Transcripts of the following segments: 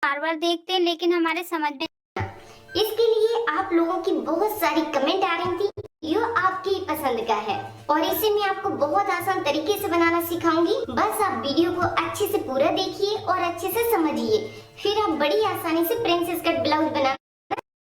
बार बार देखते हैं लेकिन हमारे समझ में। इसके लिए आप लोगों की बहुत सारी कमेंट आ रही थी, ये आपकी पसंद का है और इसे मैं आपको बहुत आसान तरीके से बनाना सिखाऊंगी। बस आप वीडियो को अच्छे से पूरा देखिए और अच्छे से समझिए, फिर आप बड़ी आसानी से प्रिंसेस कट ब्लाउज बना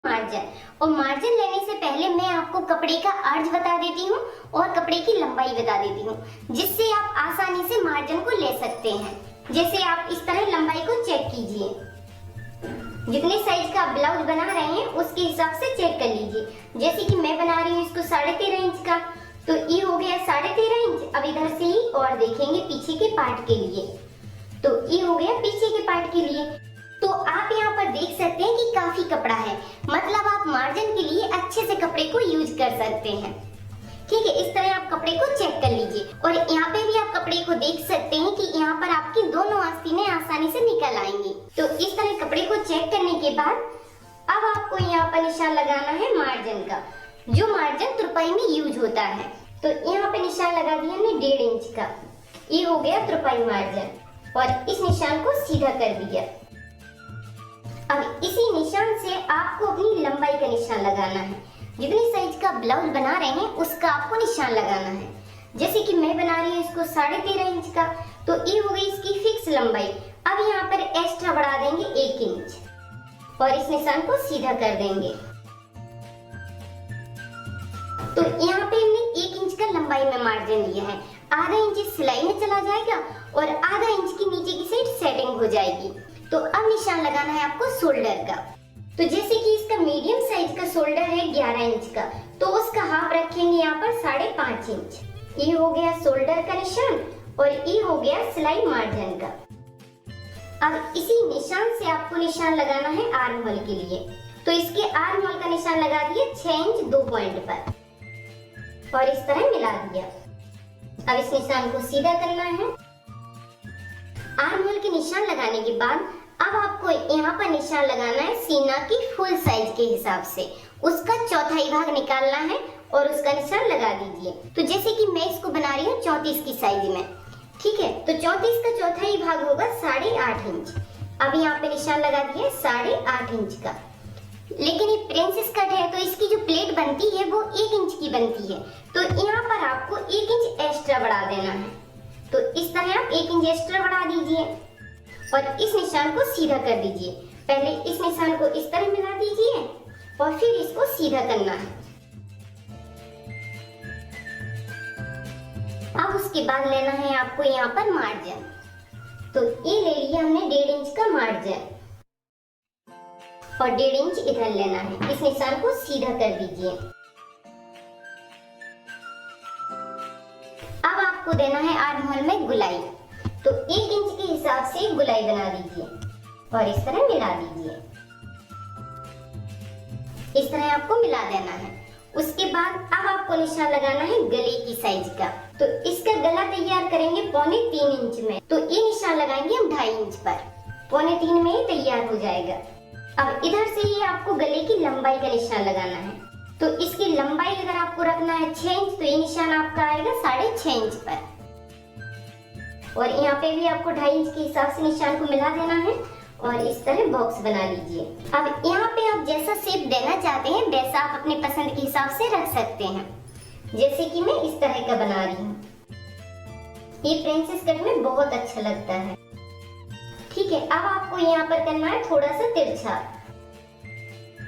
मार्जिन। और मार्जिन लेने से पहले मैं आपको कपड़े का अर्ज बता देती हूँ और कपड़े की लंबाई बता देती हूँ, जिससे आप आसानी से मार्जिन को ले सकते हैं। जैसे आप इस तरह लंबाई को चेक कीजिए, जितने साइज का ब्लाउज बना रहे हैं उसके हिसाब से चेक कर लीजिए। जैसे कि मैं बना रही हूँ इसको 13.5 इंच का, तो ये हो गया 13.5 इंच। अब इधर से ही और देखेंगे पीछे के पार्ट के लिए, तो ये हो गया पीछे के पार्ट के लिए। तो आप यहाँ पर देख सकते हैं कि काफी कपड़ा है, मतलब आप मार्जिन के लिए अच्छे से कपड़े को यूज कर सकते हैं। ठीक है, इस तरह आप कपड़े को चेक कर लीजिए और यहाँ पे भी आप कपड़े को देख सकते हैं कि यहाँ पर आपकी दोनों आस्तीनें आसानी से निकल आएंगी। तो इस तरह कपड़े को चेक करने के बाद अब आपको यहाँ पर निशान लगाना है मार्जिन का, जो मार्जिन तुरपाई में यूज होता है। तो यहाँ पे निशान लगा दिया हमने 1.5 इंच का, ये हो गया तुरपाई मार्जिन और इस निशान को सीधा कर दिया। अब इसी निशान से आपको अपनी लंबाई का निशान लगाना है। जितनी साइज का ब्लाउज बना रहे हैं उसका आपको निशान लगाना है। जैसे कि मैं बना रही हूँ इसको 13.5 इंच का, तो ये हो गई इसकी फिक्स लंबाई। अब यहाँ पर एक्स्ट्रा बढ़ा देंगे 1 इंच और इस निशान को सीधा कर देंगे। तो यहाँ पे हमने 1 इंच का लंबाई में मार्जिन लिया है, आधा इंच सिलाई में चला जाएगा और आधा इंच की नीचे की साइड सेटिंग हो जाएगी। तो अब निशान लगाना है आपको शोल्डर का। तो जैसे कि इसका मीडियम साइज का शोल्डर है 11 इंच का, तो उसका हाफ रखेंगे यहाँ पर 5.5 इंच। ये हो गया शोल्डर का निशान और ये हो गया सिलाई मार्जिन का। अब इसी निशान से आपको निशान लगाना है आर्म होल के लिए। तो इसके आर्म होल का निशान लगा दिया 6 इंच 2 पॉइंट पर और इस तरह मिला दिया। अब इस निशान को सीधा करना है। आर्म होल के निशान लगाने के बाद अब आपको यहाँ पर निशान लगाना है सीना की फुल साइज के हिसाब से, उसका चौथाई भाग निकालना है और उसका निशान लगा दीजिए। तो जैसे कि मैं इसको बना रही हूँ 34 की साइज में, ठीक है, तो 34 का चौथाई भाग होगा 8.5 इंच। अब यहाँ पे निशान लगा दिया 8.5 इंच का। लेकिन ये प्रिंसेस कट है तो इसकी जो प्लेट बनती है वो 1 इंच की बनती है, तो यहाँ पर आपको 1 इंच एक्स्ट्रा बढ़ा देना है। तो इस तरह आप 1 इंच एक्स्ट्रा बढ़ा दीजिए और इस निशान को सीधा कर दीजिए। पहले इस निशान को इस तरह मिला दीजिए और फिर इसको सीधा करना है। अब उसके बाद लेना है आपको यहाँ पर मार्जिन। तो ये ले लिया हमने 1.5 इंच का मार्जिन और 1.5 इंच इधर लेना है। इस निशान को सीधा कर दीजिए। अब आपको देना है आर्म होल में गुलाई, तो 1 इंच के हिसाब से गुलाई बना दीजिए और इस तरह मिला दीजिए। इस तरह आपको मिला देना है। उसके बाद अब आपको निशान लगाना है गले की साइज का। तो इसका गला तैयार करेंगे 2.25 इंच में, तो ये निशान लगाएंगे हम 2.5 इंच पर। 2.25 में ही तैयार हो जाएगा। अब इधर से ही आपको गले की लंबाई का निशान लगाना है। तो इसकी लंबाई अगर आपको रखना है 6 इंच, तो ये निशान आपका आएगा 6.5 इंच पर और यहाँ पे भी आपको 2.5 इंच के हिसाब से निशान को मिला देना है और इस तरह बॉक्स बना लीजिए। अब यहाँ पे आप जैसा शेप देना चाहते हैं वैसा आप अपने पसंद के हिसाब से रख सकते हैं। जैसे कि मैं इस तरह का बना रही हूँ, ये प्रिंसेस कट में बहुत अच्छा लगता है। ठीक है, अब आपको यहाँ पर करना है थोड़ा सा तिरछा,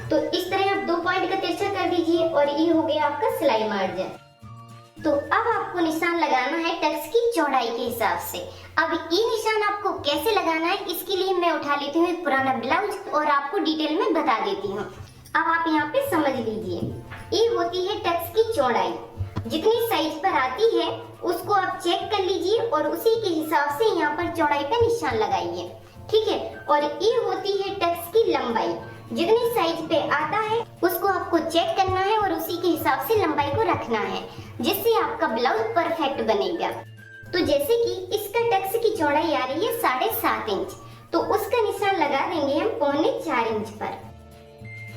तो इस तरह आप 2 पॉइंट का तिरछा कर दीजिए और ये हो गया आपका सिलाई मार्जिन। तो अब आपको निशान लगाना है टक्स की चौड़ाई के हिसाब से। अब ये निशान आपको कैसे लगाना है इसके लिए मैं उठा लेती हूँ एक पुराना ब्लाउज और आपको डिटेल में बता देती हूँ। अब आप यहाँ पे समझ लीजिए, ये होती है टक्स की चौड़ाई। जितनी साइज पर आती है उसको आप चेक कर लीजिए और उसी के हिसाब से यहाँ पर चौड़ाई पे निशान लगाइए। ठीक है, और ये होती है टक्स की लंबाई। जितनी साइज पे आता है उसको आपको चेक करना है और उसी के हिसाब से लंबाई को रखना है, जिससे आपका ब्लाउज परफेक्ट बनेगा। तो जैसे कि इसका टक्स की चौड़ाई आ रही है 7.5 इंच, तो उसका निशान लगा देंगे हम 4.25 इंच पर।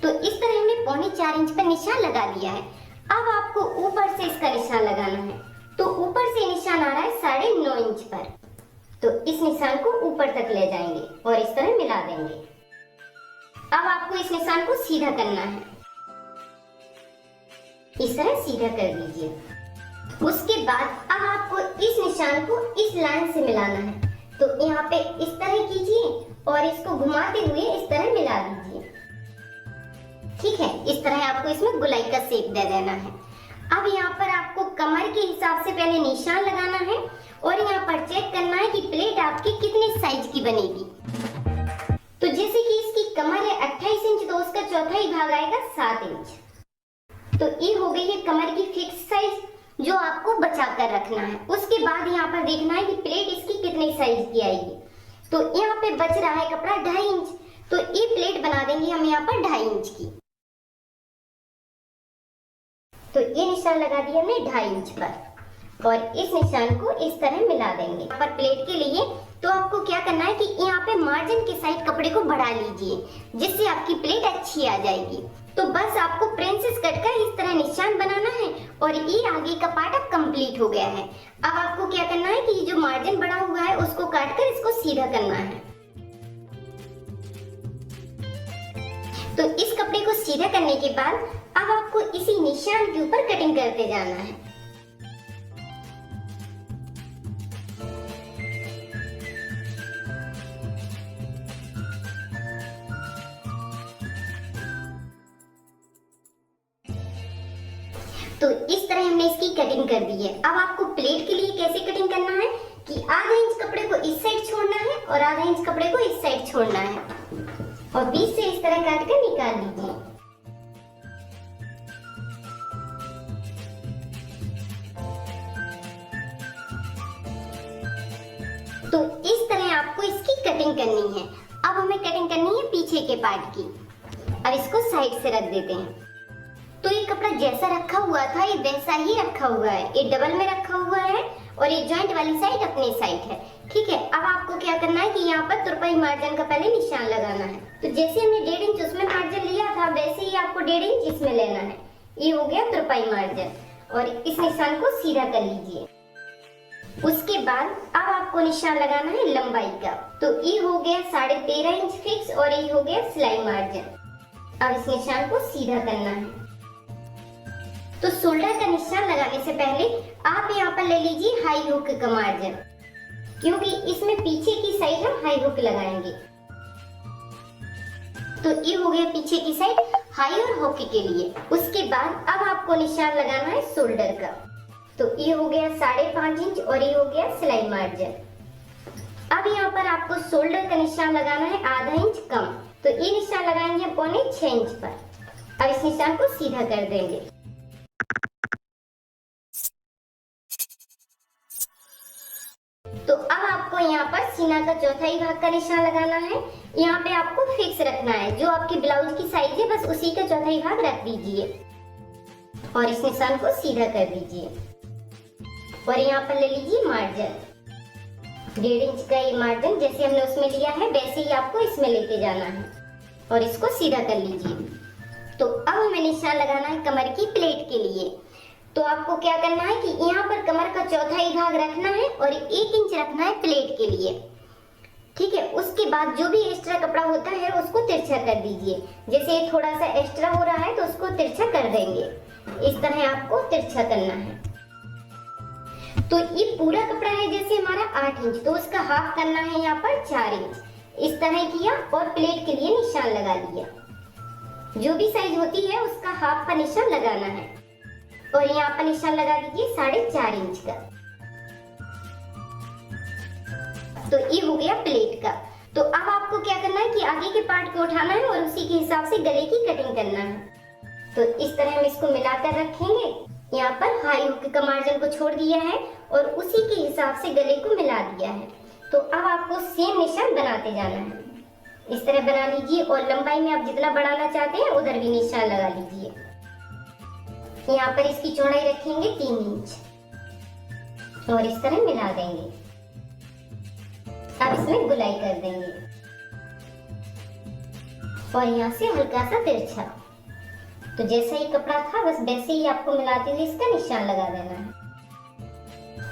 तो इस तरह हमने 4.25 इंच पर निशान लगा दिया है। अब आपको ऊपर से इसका निशान लगाना है। तो ऊपर से निशान आ रहा है 9.5 इंच पर, तो इस निशान को ऊपर तक ले जाएंगे और इस तरह मिला देंगे। अब आपको इस निशान को सीधा करना है, इस तरह सीधा कर दीजिए। उसके बाद अब आपको इस निशान को इस लाइन से मिलाना है, तो यहाँ पे इस तरह कीजिए और इसको घुमाते हुए इस तरह मिला दीजिए। ठीक है, इस तरह आपको इसमें गोलाई का शेप दे देना है। अब यहाँ पर आपको कमर के हिसाब से पहले निशान लगाना है और यहाँ पर चेक करना है कि प्लेट आपकी कितने साइज की बनेगी। तो जैसे कि इसकी कमर है 28 इंच, तो उसका चौथाई भाग आएगा 7 इंच। तो ये हो गई है कमर की फिक्स साइज जो आपको बचा कर रखना है। उसके बाद यहाँ पर देखना है कि प्लेट इसकी कितने साइज की आएगी। तो यहाँ पे बच रहा है कपड़ा 2.5 इंच, तो ये प्लेट बना देंगे हम यहाँ पर 2.5 इंच की। तो ये निशान लगा दिया हमने 2.5 इंच पर और इस निशान को इस तरह मिला देंगे। यहाँ पर प्लेट के लिए तो आपको क्या करना है कि यहाँ पे मार्जिन के साइड कपड़े को बढ़ा लीजिए, जिससे आपकी प्लेट अच्छी आ जाएगी। तो बस आपको प्रिंसेस कट का इस तरह निशान बनाना है और ये आगे का पार्ट अब कंप्लीट हो गया है। अब आपको क्या करना है कि जो मार्जिन बड़ा हुआ है उसको काट कर इसको सीधा करना है। तो इस कपड़े को सीधा करने के बाद अब आपको इसी निशान के ऊपर कटिंग करते जाना है। तो इस तरह हमने इसकी कटिंग कर दी है। अब आपको प्लेट के लिए कैसे कटिंग करना है कि आधा इंच कपड़े को इस साइड छोड़ना है और आधा इंच कपड़े को इस साइड छोड़ना है और बीच से इस तरह काट कर निकाल लीजिए। तो इस तरह आपको इसकी कटिंग करनी है। अब हमें कटिंग करनी है पीछे के पार्ट की। अब इसको साइड से रख देते हैं। तो ये कपड़ा जैसा रखा हुआ था ये वैसा ही रखा हुआ है। ये डबल में रखा हुआ है और ये जॉइंट वाली साइड अपनी साइड है। ठीक है, अब आपको क्या करना है कि यहाँ पर तुरपाई मार्जिन का पहले निशान लगाना है। तो जैसे हमने 1.5 इंच उसमें मार्जिन लिया था वैसे ही आपको 1.5 इंच इसमें लेना है। ये हो गया तुरपाई मार्जिन और इस निशान को सीधा कर लीजिए। उसके बाद अब आपको निशान लगाना है लंबाई का। तो ये हो गया 13.5 इंच फिक्स और ये हो गया सिलाई मार्जिन। अब इस निशान को सीधा करना है। तो शोल्डर का निशान लगाने से पहले आप यहाँ पर ले लीजिए हाई हुक का मार्जिन, क्योंकि इसमें पीछे की साइड हम हाई हुक लगाएंगे। तो ये हो गया पीछे की साइड हाई और हुक के लिए। उसके बाद अब आपको निशान लगाना है शोल्डर का। तो ये हो गया 5.5 इंच और ये हो गया सिलाई मार्जिन। अब यहाँ पर आपको शोल्डर का निशान लगाना है आधा इंच कम। तो ये निशान लगाएंगे 6.25 इंच पर। अब इस निशान को सीधा कर देंगे। तो अब आपको यहाँ पर सीना का चौथाई भाग का निशान लगाना है। यहाँ पे आपको फिक्स रखना है, जो आपकी ब्लाउज की साइज है बस उसी का चौथाई भाग रख दीजिए और इस निशान को सीधा कर दीजिए। और यहाँ पर ले लीजिए मार्जिन 1.5 इंच का। ये मार्जिन जैसे हमने उसमें लिया है वैसे ही आपको इसमें लेके जाना है और इसको सीधा कर लीजिए। तो अब हमें निशान लगाना है कमर की प्लेट के लिए। तो आपको क्या करना है कि यहाँ पर कमर का चौथाई भाग रखना है और 1 इंच रखना है प्लेट के लिए। ठीक है, उसके बाद जो भी एक्स्ट्रा कपड़ा होता है उसको तिरछा कर दीजिए। जैसे थोड़ा सा एक्स्ट्रा हो रहा है तो उसको तिरछा कर देंगे। इस तरह आपको तिरछा करना है। तो ये पूरा कपड़ा है जैसे हमारा 8 इंच, तो उसका हाफ करना है यहाँ पर 4 इंच। इस तरह किया और प्लेट के लिए निशान लगा दिया। जो भी साइज होती है उसका हाफ का निशान लगाना है और यहाँ पर निशान लगा दीजिए 4.5 इंच का। तो ये हो गया प्लेट का। तो अब आपको क्या करना है कि आगे के पार्ट को उठाना है और उसी के हिसाब से गले की कटिंग करना है। तो इस तरह हम इसको मिलाकर रखेंगे। यहाँ पर हाई हुक का मार्जिन को छोड़ दिया है और उसी के हिसाब से गले को मिला दिया है। तो अब आपको सेम निशान बनाते जाना है। इस तरह बना लीजिए और लंबाई में आप जितना बढ़ाना चाहते हैं उधर भी निशान लगा लीजिए। यहाँ पर इसकी चौड़ाई रखेंगे 3 इंच और इस तरह मिला देंगे। अब इसमें गुलाई कर देंगे और यहाँ से हल्का सा तिरछा। तो जैसा ही कपड़ा था बस वैसे ही आपको मिलाते हुए इसका निशान लगा देना है।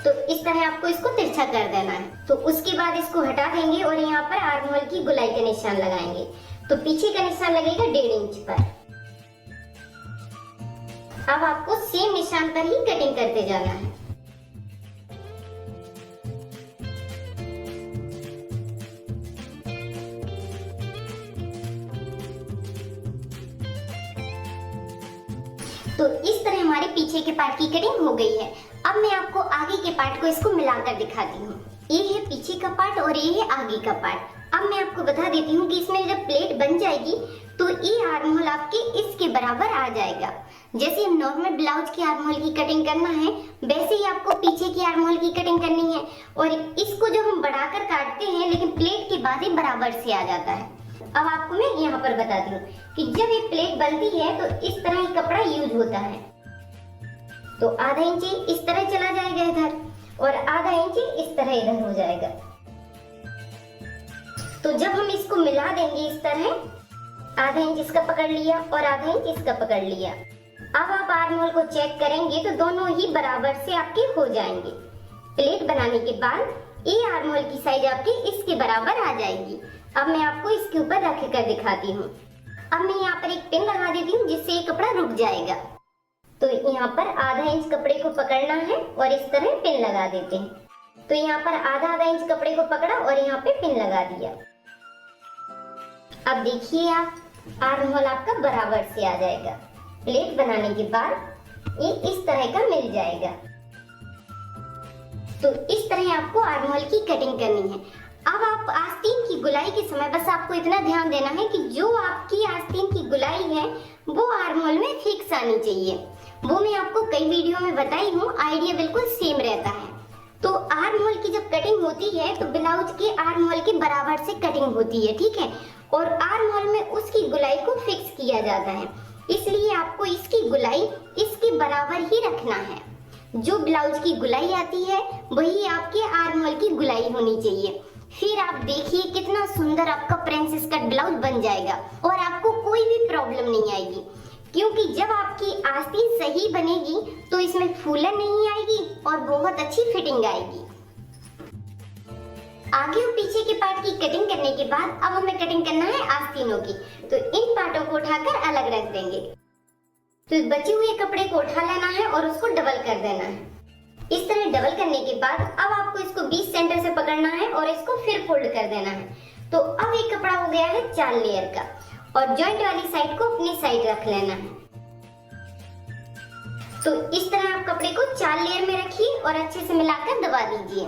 तो इस तरह आपको इसको तिरछा कर देना है। तो उसके बाद इसको हटा देंगे और यहाँ पर आर्म होल की गुलाई का निशान लगाएंगे। तो पीछे का निशान लगेगा 1.5 इंच पर। अब आपको सेम निशान पर ही कटिंग करते जाना है। तो इस तरह हमारे पीछे के पार्ट की कटिंग हो गई है। अब मैं आपको आगे के पार्ट को इसको मिलाकर दिखाती हूँ। ये है पीछे का पार्ट और ये है आगे का पार्ट। अब मैं आपको बता देती हूँ कि इसमें जब प्लेट बन जाएगी तो ये आर्म होल आपके इसके बराबर आ जाएगा। जैसे हम नॉर्मल ब्लाउज के आर्म होल की कटिंग करना है वैसे ही आपको पीछे की आर्म होल की कटिंग करनी है। और इसको जब हम बढ़ाकर काटते हैं लेकिन प्लेट के बाद ही बराबर से आ जाता है। अब आपको मैं यहाँ पर बताती हूँ कि जब ये प्लेट बनती है तो इस तरह ही कपड़ा यूज होता है। तो आधा इंच इस तरह चला जाएगा इधर और आधा इंच इस तरह इधर हो जाएगा। तो जब हम इसको मिला देंगे इस तरह, आधा इंच इसका पकड़ लिया और आधा इंच इसका पकड़ लिया। अब आप आर्म होल को चेक करेंगे तो दोनों ही बराबर से आपके हो जाएंगे। प्लेट बनाने के बाद ये आर्म होल की साइज आपके इसके बराबर आ जाएगी। अब मैं आपको इसके ऊपर रख कर दिखाती हूँ। अब मैं यहाँ पर एक पिन लगा देती हूँ जिससे ये कपड़ा रुक जाएगा। तो यहाँ पर आधा इंच कपड़े को पकड़ना है और इस तरह पिन लगा देते हैं। तो यहाँ पर आधा इंच कपड़े को पकड़ा और यहाँ पे पिन लगा दिया। अब देखिए आप आर्म होल आपका बराबर से आ जाएगा। प्लेट बनाने के बाद ये इस तरह का मिल जाएगा। तो इस तरह आपको आर्म होल की कटिंग करनी है। अब आप आस्तीन की गुलाई के समय बस आपको इतना ध्यान देना है कि जो आपकी आस्तीन की गुलाई है वो आर्म होल में फिक्स आनी चाहिए। वो मैं आपको कई वीडियो में बताई हूँ, आइडिया बिल्कुल सेम रहता है। तो आर्म होल की जब कटिंग होती है तो ब्लाउज के आर्म होल के बराबर से कटिंग होती है, ठीक है। और आर्म होल में उसकी गुलाई को फिक्स किया जाता है, इसलिए आपको इसकी गुलाई इसके बराबर ही रखना है। जो ब्लाउज की गुलाई आती है वही आपके आर्म होल की गुलाई होनी चाहिए। फिर आप देखिए कितना सुंदर आपका प्रिंसेस कट ब्लाउज बन जाएगा और आपको कोई भी प्रॉब्लम नहीं आएगी, क्योंकि जब आपकी आस्तीन सही बनेगी तो इसमें फूलन नहीं आएगी और बहुत अच्छी फिटिंग आएगी। आगे और पीछे के पार्ट की कटिंग करने के बाद अब हमें कटिंग करना है आस्तीनों की। तो इन पार्टों को उठाकर अलग रख देंगे। तो बचे हुए कपड़े को उठा लेना है और उसको डबल कर देना है। इस तरह डबल करने के बाद अब आपको इसको 20 सेंटर से पकड़ना है और इसको फिर फोल्ड कर देना है। तो अब एक कपड़ा हो गया है 4 लेयर का और जॉइंट वाली साइड को अपनी साइड रख लेना है। तो इस तरह आप कपड़े को 4 लेयर में रखिए और अच्छे से मिलाकर दबा दीजिए।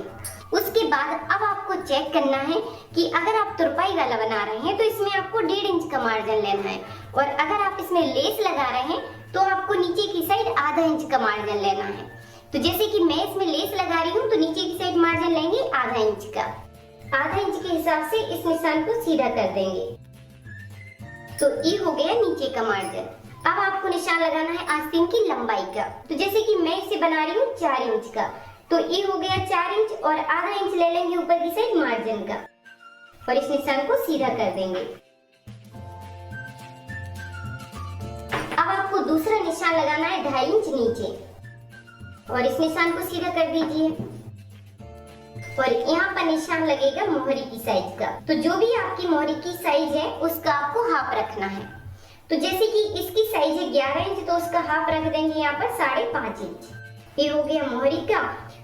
उसके बाद अब आपको चेक करना है कि अगर आप तुरपाई वाला बना रहे हैं तो इसमें आपको 1.5 इंच का मार्जिन लेना है और अगर आप इसमें लेस लगा रहे हैं तो आपको नीचे की साइड आधा इंच का मार्जिन लेना है। तो जैसे कि मैं इसमें लेस लगा रही हूँ तो नीचे की साइड मार्जिन लेंगे आधा इंच का। आधा इंच के हिसाब से इस निशान को सीधा कर देंगे। तो ये हो गया नीचे का मार्जिन। अब आपको निशान लगाना है आस्तीन की लंबाई का। तो जैसे कि मैं इसे बना रही हूँ 4 इंच का, तो ये हो गया 4 इंच और आधा इंच ले लेंगे ऊपर की साइड मार्जिन का और इस निशान को सीधा कर देंगे। अब आपको दूसरा निशान लगाना है 2.5 इंच नीचे और इस निशान को सीधा कर दीजिए और यहाँ पर निशान लगेगा मोहरी की साइज का। तो जो भी आपकी मोहरी की साइज है उसका आपको हाफ रखना है। तो जैसे कि इसकी साइज है 11 इंच तो उसका हाफ रख देंगे यहाँ पर 5.5 इंच। ये हो गया मोहरी का।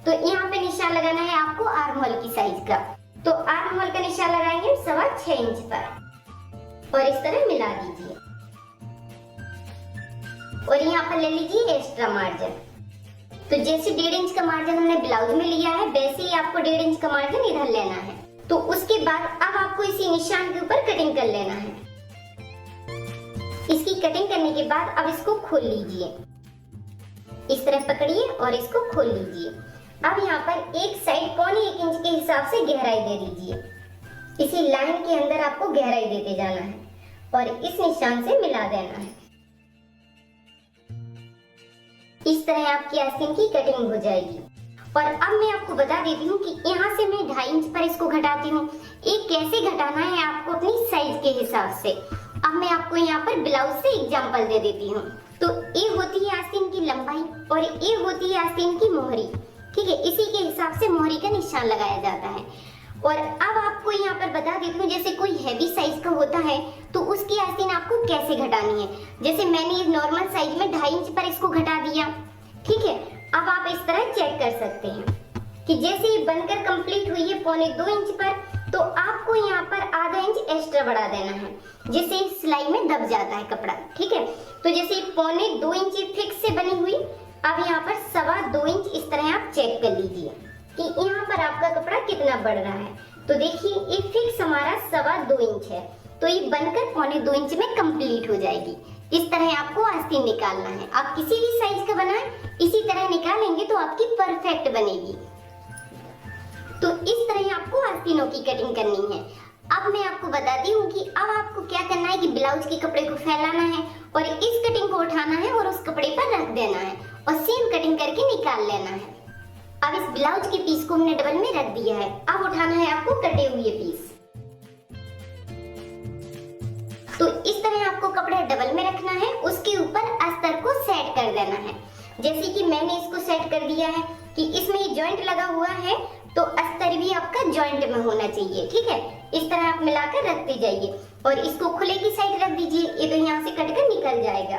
तो यहाँ पे निशान लगाना है आपको आर्म होल की साइज का। तो आर्म होल का निशान लगाएंगे 6.25 इंच पर और इस तरह मिला दीजिए और यहाँ पर ले लीजिए एक्स्ट्रा मार्जिन। तो जैसे 1.5 इंच का मार्जिन हमने ब्लाउज में लिया है वैसे ही आपको 1.5 इंच का मार्जिन इधर लेना है। तो उसके बाद अब आपको इसी निशान के ऊपर कटिंग कर लेना है। इसकी कटिंग करने के बाद अब इसको खोल लीजिए, इस तरह पकड़िए और इसको खोल लीजिए। अब यहाँ पर एक साइड 1.25 इंच के हिसाब से गहराई दे दीजिए। इसी लाइन के अंदर आपको गहराई देते जाना है और इस निशान से मिला देना है। इस तरह आपकी आस्तीन की कटिंग हो जाएगी। और अब मैं आपको बता देती हूँ कि यहाँ से मैं 2.5 इंच पर इसको घटाती हूँ। ये कैसे घटाना है आपको अपनी साइज के हिसाब से। अब मैं आपको यहाँ पर ब्लाउज से एग्जांपल दे देती हूँ। तो ये होती है आस्तीन की लंबाई और ये होती है आस्तीन की मोहरी, ठीक है। इसी के हिसाब से मोहरी का निशान लगाया जाता है। और अब आपको यहाँ पर बता देती हूँ, जैसे कोई हैवी साइज का होता है तो कैसे घटानी है। जैसे मैंने इस नॉर्मल साइज में 2.5 इंच पर इसको घटा दिया, ठीक है। अब आप इस तरह चेक कर सकते हैं कि जैसे ये बनकर कंप्लीट हुई है 1.25 इंच पर, तो आपको यहाँ पर आधा इंच एक्स्ट्रा बढ़ा देना है, जिससे सिलाई में दब जाता है कपड़ा, ठीक है। तो जैसे 1.25 इंच फिक्स से बनी हुई, अब यहाँ पर 2.25 इंच इस तरह आप चेक कर लीजिए कि यहाँ पर आपका कपड़ा कितना बढ़ रहा है। तो देखिए ये फिक्स हमारा 2.25 इंच है, तो ये बनकर 1.25 इंच में कंप्लीट हो जाएगी। इस तरह आपको आस्तीन निकालना है। आप किसी भी साइज का बनाएं, इसी तरह निकालेंगे तो आपकी परफेक्ट बनेगी। तो इस तरह आपको आस्तीनों की कटिंग करनी है। अब मैं आपको बताती हूँ कि अब आपको क्या करना है कि ब्लाउज के कपड़े को फैलाना है और इस कटिंग को उठाना है और उस कपड़े पर रख देना है और सेम कटिंग करके निकाल लेना है। अब इस ब्लाउज के पीस को हमने डबल में रख दिया है। अब उठाना है आपको कटे हुए पीस। तो इस तरह आपको कपड़ा डबल में रखना है, उसके ऊपर अस्तर को सेट कर देना है। जैसे कि मैंने इसको सेट कर दिया है कि इसमें ये जॉइंट लगा हुआ है, तो अस्तर भी आपका जॉइंट में होना चाहिए, ठीक है। इस तरह आप मिलाकर रखते जाइए और इसको खुले की साइड रख दीजिए। ये तो यहाँ से कटकर निकल जाएगा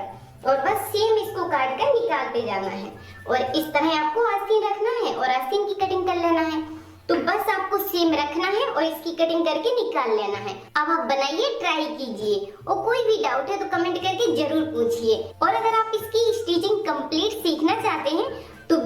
और बस सेम इसको काट कर निकालते जाना है और इस तरह आपको आस्तीन रखना है और आस्तीन की कटिंग कर लेना है। तो बस आपको सेम रखना है और इसकी कटिंग करके निकाल लेना है। अब आप बनाइए, ट्राई कीजिए और कोई भी डाउट है तो कमेंट करके जरूर पूछिए। और अगर आप इसकी स्टिचिंग कंप्लीट सीखना चाहते हैं तो